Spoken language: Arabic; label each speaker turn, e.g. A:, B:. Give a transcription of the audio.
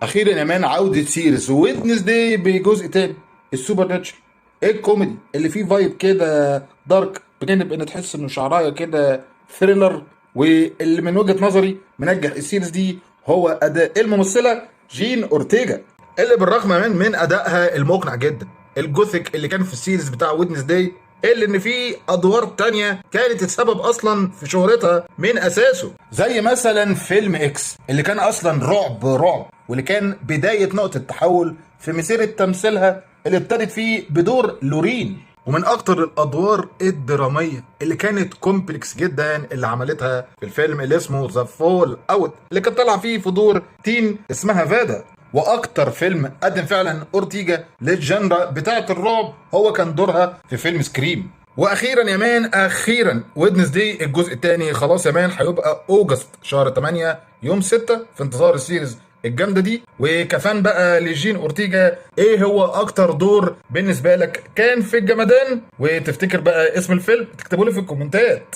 A: اخيرا يا مان عوده سيريس ويدنسداي بجزء تاني. السوبر ناتشرال، ايه الكوميدي اللي فيه فايب كده دارك، بجانب ان تحس انه شعرايه كده ثريلر. واللي من وجهه نظري منجح السيريس دي هو اداء الممثله جين اورتيجا، اللي بالرغم من ادائها المقنع جدا الجوثيك اللي كان في السيريس بتاع ويدنسداي، الا ان في ادوار تانية كانت السبب اصلا في شهرتها من اساسه، زي مثلا فيلم اكس اللي كان اصلا رعب رعب، واللي كان بدايه نقطه تحول في مسيره تمثيلها اللي ابتدت فيه بدور لورين. ومن اكتر الادوار الدراميه اللي كانت كومبلكس جدا اللي عملتها في الفيلم اللي اسمه ذا فول اوت، اللي كانت طالعه فيه في دور تين اسمها فادا. واكتر فيلم قدم فعلا اورتيجا للجنرا بتاعه الرعب هو كان دورها في فيلم سكريم. واخيرا يا مان، اخيرا ويدنسداي الجزء الثاني خلاص يا مان هيبقى اوجست شهر 8 يوم 6، في انتظار السيريز الجامده دي. وكفان بقى لجين اورتيجا، ايه هو اكتر دور بالنسبه لك كان في الجمدان؟ وتفتكر بقى اسم الفيلم؟ تكتبوا لي في الكومنتات.